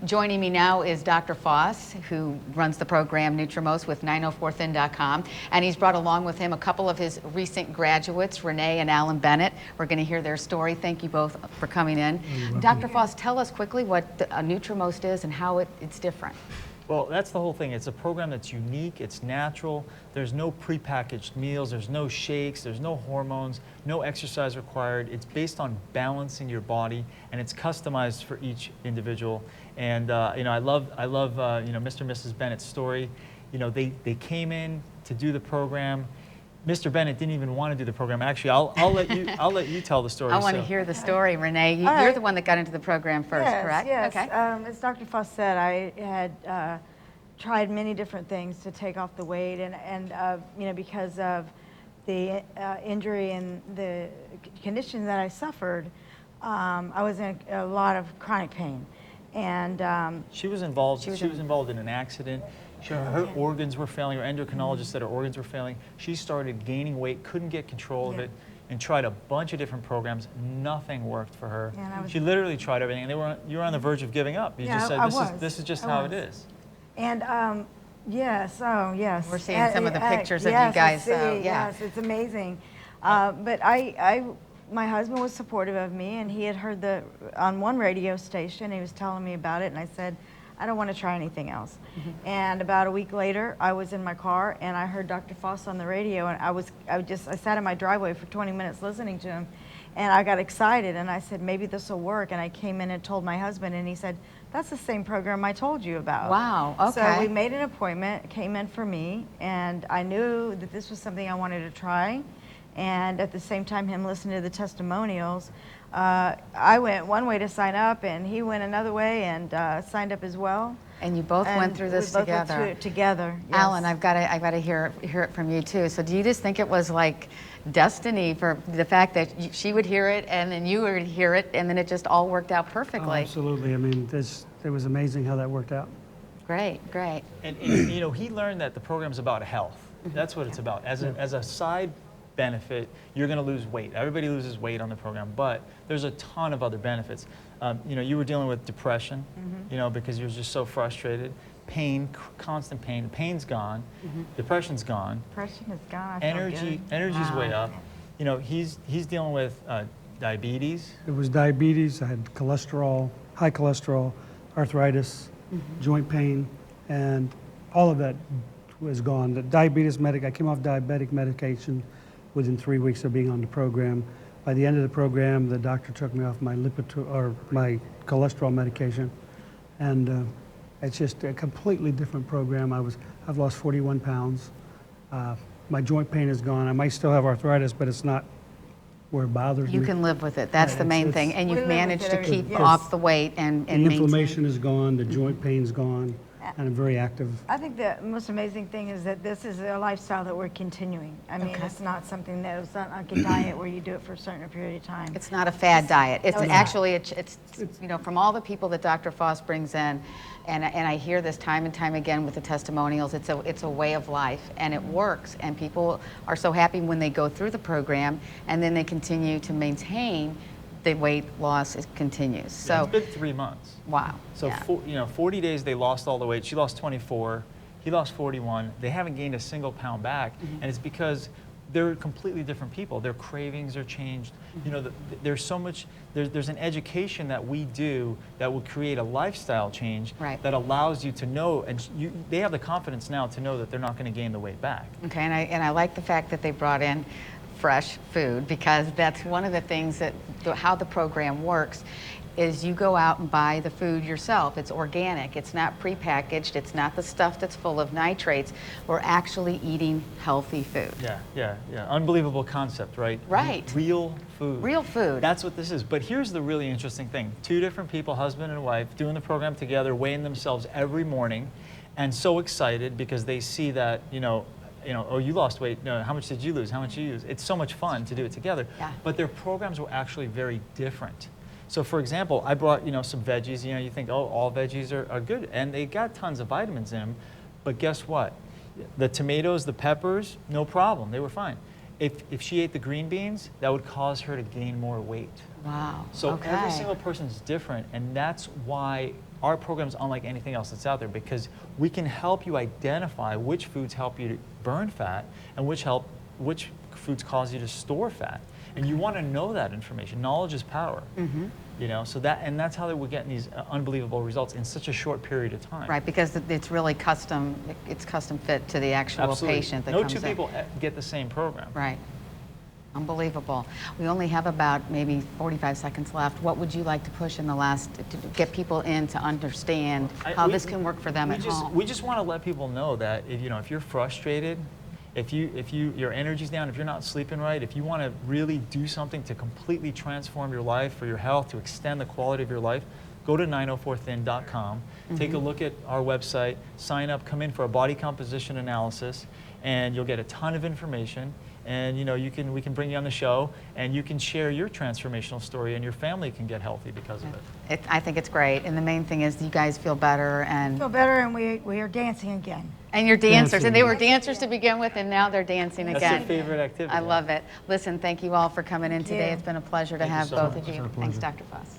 Joining me now is Dr. Foss, who runs the program Nutrimost with 904thin.com, and he's brought along with him a couple of his recent graduates, Renee and Alan Bennett. We're going to hear their story. Thank you both for coming in. Dr. Foss, tell us quickly what Nutrimost is and how it's different. Well, that's the whole thing. It's a program that's unique, it's natural, there's no prepackaged meals, there's no shakes, there's no hormones, no exercise required. It's based on balancing your body, and it's customized for each individual. And I love Mr. and Mrs. Bennett's story. They came in to do the program. Mr. Bennett didn't even want to do the program. Actually, I'll let you tell the story. I want to hear the story, Renee. You're the one that got into the program first, correct? Yes. Okay. As Dr. Foss said, I had tried many different things to take off the weight, and because of the injury and the condition that I suffered, I was in a lot of chronic pain, and she was involved. She was involved in an accident. Her organs were failing. Her endocrinologist said her organs were failing. She started gaining weight, couldn't get control of it, and tried a bunch of different programs. Nothing worked for her. She literally tried everything, and you were on the verge of giving up. You just said, this is just how it is. And yes, oh yes. We're seeing some of the pictures of you guys. Yes, it's amazing. But my husband was supportive of me, and he had heard on one radio station, he was telling me about it, and I said, I don't want to try anything else. And about a week later, I was in my car and I heard Dr. Foss on the radio, and I sat in my driveway for 20 minutes listening to him, and I got excited, and I said, maybe this will work. And I came in and told my husband, and he said, that's the same program I told you about. Wow, okay. So we made an appointment, came in for me, and I knew that this was something I wanted to try. And at the same time, him listening to the testimonials, I went one way to sign up, and he went another way and signed up as well. And you both went through this together. We both went through it together. Yes. Alan, I've got to hear it from you too. So do you just think it was like destiny for the fact that she would hear it, and then you would hear it, and then it just all worked out perfectly? Oh, absolutely. I mean, it was amazing how that worked out. Great, great. And he learned that the program's about health. That's what it's about. As a side benefit, you're going to lose weight. Everybody loses weight on the program, but there's a ton of other benefits. You were dealing with depression, because you were just so frustrated. Pain, constant pain. The pain's gone. Depression's gone. Depression is gone. Energy's way up. He's dealing with diabetes. It was diabetes. I had cholesterol, high cholesterol, arthritis, joint pain, and all of that was gone. The diabetes I came off diabetic medication within 3 weeks of being on the program. By the end of the program, the doctor took me off my my cholesterol medication, and it's just a completely different program. I've lost 41 pounds. My joint pain is gone. I might still have arthritis, but it's not where it bothers me. You can live with it. That's the main thing, and you've managed to keep off the weight and the inflammation is gone. The joint pain's gone. And I'm very active. I think the most amazing thing is that this is a lifestyle that we're continuing. I mean, it's not something that it's not like a diet where you do it for a certain period of time. It's not a fad diet. It's actually, it's from all the people that Dr. Foss brings in, and I hear this time and time again with the testimonials, it's a way of life, and it works, and people are so happy when they go through the program, and then they continue to maintain the weight loss continues. So it's been 3 months. Wow. So 40 days they lost all the weight. She lost 24. He lost 41. They haven't gained a single pound back, and it's because they're completely different people. Their cravings are changed. There's so much. There's an education that we do that will create a lifestyle change that allows you to know, and they have the confidence now to know that they're not going to gain the weight back. Okay, and I like the fact that they brought in fresh food, because that's one of the things that how the program works is you go out and buy the food yourself. It's organic. It's not prepackaged. It's not the stuff that's full of nitrates. We're actually eating healthy food. Yeah. Unbelievable concept, right? Right. Real food. Real food. That's what this is. But here's the really interesting thing. 2 different people, husband and wife, doing the program together, weighing themselves every morning, and so excited because they see that, oh, you lost weight. No, how much did you lose? How much did you lose? It's so much fun to do it together. Yeah. But their programs were actually very different. So for example, I brought, some veggies. You think, oh, all veggies are good. And they got tons of vitamins in them. But guess what? The tomatoes, the peppers, no problem. They were fine. If she ate the green beans, that would cause her to gain more weight. Wow. So okay. every single person is different, and that's why our program's unlike anything else that's out there because we can help you identify which foods help you to burn fat and which foods cause you to store fat. And you want to know that information. Knowledge is power. You know, so that's how we're getting these unbelievable results in such a short period of time. Right, because it's really custom fit to the actual Absolutely. patient that no comes in. two people get the same program. Right. Unbelievable. We only have about maybe 45 seconds left. What would you like to push in the last, to get people in to understand how this can work for them at home? We just want to let people know that if you're frustrated, if your energy's down, if you're not sleeping right, if you want to really do something to completely transform your life, for your health, to extend the quality of your life, go to 904thin.com, take a look at our website, sign up, come in for a body composition analysis, and you'll get a ton of information. And we can bring you on the show, and you can share your transformational story, and your family can get healthy because of it. I think it's great, and the main thing is you guys feel better and Feel better, and we are dancing again. and you're dancers, Dancing. and they were dancers to begin with, and now they're dancing That's again. their favorite activity. I love it. Listen, thank you all for coming in Thank today. you. It's been a pleasure to Thank you have so both much. of you. It's our Thanks, pleasure. Dr. Foss.